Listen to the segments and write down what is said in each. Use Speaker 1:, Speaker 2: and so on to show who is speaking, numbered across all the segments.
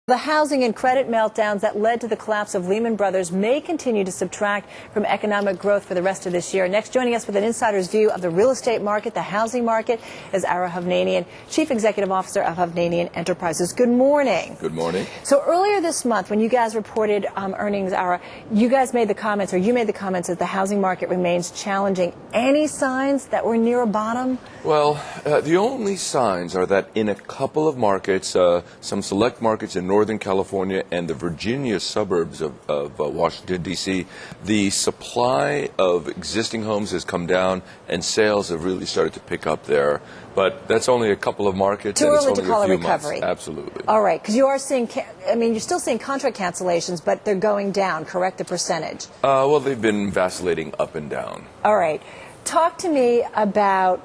Speaker 1: The housing and credit meltdowns that led to the collapse of Lehman Brothers may continue to subtract from economic growth for the rest of this year. Next, joining us with an insider's view of the real estate market, the housing market, is Ara Hovnanian, Chief Executive Officer of Hovnanian Enterprises. Good morning.
Speaker 2: Good morning.
Speaker 1: So earlier this month, when you guys reported earnings, Ara, you made the comments that the housing market remains challenging. Any signs that we're near a bottom?
Speaker 2: Well, the only signs are that in a couple of markets, some select markets in Northern California and the Virginia suburbs of Washington, D.C., the supply of existing homes has come down and sales have really started to pick up there. But that's only a couple of markets.
Speaker 1: Too
Speaker 2: and it's
Speaker 1: early to
Speaker 2: only
Speaker 1: call
Speaker 2: a few
Speaker 1: a recovery.
Speaker 2: Months. Absolutely.
Speaker 1: All right, because you are seeing, you're still seeing contract cancellations, but they're going down, correct, the percentage?
Speaker 2: Well, they've been vacillating up and down.
Speaker 1: All right. Talk to me about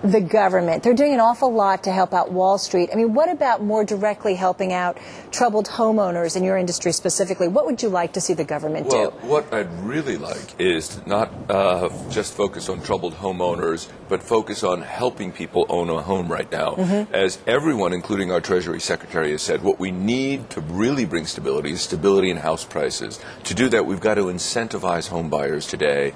Speaker 1: the government. They're doing an awful lot to help out Wall Street. I mean, what about more directly helping out troubled homeowners in your industry specifically? What would you like to see the government do?
Speaker 2: Well, what I'd really like is to not just focus on troubled homeowners, but focus on helping people own a home right now. Mm-hmm. As everyone, including our Treasury Secretary, has said, what we need to really bring stability is stability in house prices. To do that, we've got to incentivize home buyers today.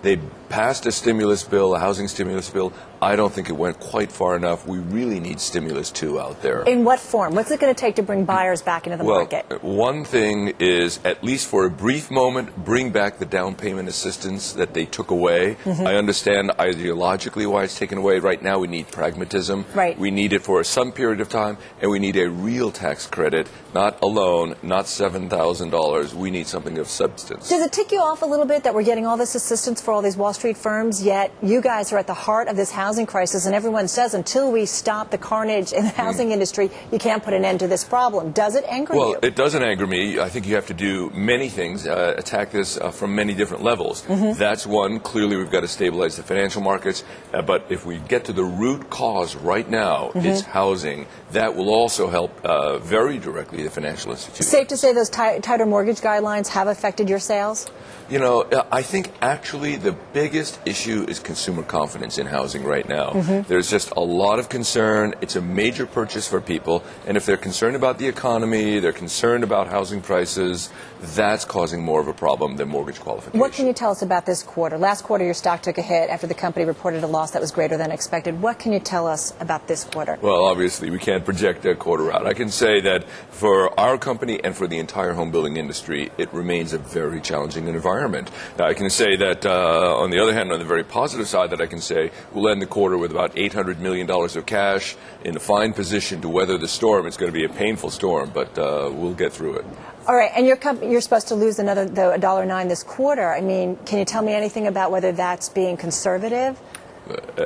Speaker 2: They passed a stimulus bill, a housing stimulus bill. I don't think it went quite far enough. We really need stimulus, too, out there.
Speaker 1: In what form? What's it going to take to bring buyers back into the market?
Speaker 2: One thing is, at least for a brief moment, bring back the down payment assistance that they took away. Mm-hmm. I understand ideologically why it's taken away. Right now, we need pragmatism.
Speaker 1: Right.
Speaker 2: We need it for some period of time, and we need a real tax credit, not a loan, not $7,000. We need something of substance.
Speaker 1: Does it tick you off a little bit that we're getting all this assistance for all these Wall Street firms, yet you guys are at the heart of this housing crisis, and everyone says until we stop the carnage in the housing industry, you can't put an end to this problem. Does it anger you?
Speaker 2: Well, it doesn't anger me. I think you have to do many things, attack this from many different levels. Mm-hmm. That's one. Clearly, we've got to stabilize the financial markets. But if we get to the root cause right now, mm-hmm. it's housing. That will also help very directly the financial institutions.
Speaker 1: Safe to say those tighter mortgage guidelines have affected your sales?
Speaker 2: You know, I think actually the biggest issue is consumer confidence in housing right now. Mm-hmm. There's just a lot of concern. It's a major purchase for people. And if they're concerned about the economy, they're concerned about housing prices, that's causing more of a problem than mortgage qualification.
Speaker 1: What can you tell us about this quarter? Last quarter, your stock took a hit after the company reported a loss that was greater than expected. What can you tell us about this quarter?
Speaker 2: Well, obviously, we can't project a quarter out. I can say that for our company and for the entire home building industry, it remains a very challenging environment. Now, I can say that, on the other hand, on the very positive side, that I can say we'll end the quarter with about $800 million of cash in a fine position to weather the storm. It's going to be a painful storm, but we'll get through it.
Speaker 1: All right, and you're supposed to lose another $1.09 this quarter. I mean, can you tell me anything about whether that's being conservative?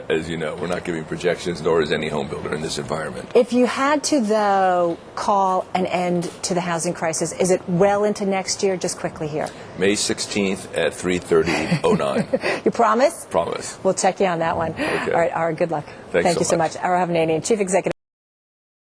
Speaker 2: As you know, we're not giving projections, nor is any home builder in this environment.
Speaker 1: If you had to, though, call an end to the housing crisis, is it well into next year? Just quickly here.
Speaker 2: May 16th at 3:30:09.
Speaker 1: You promise?
Speaker 2: Promise.
Speaker 1: We'll check you on that one.
Speaker 2: Okay.
Speaker 1: All right, Ara, good luck.
Speaker 2: Thank you so
Speaker 1: much. Ara Hovnanian, Chief Executive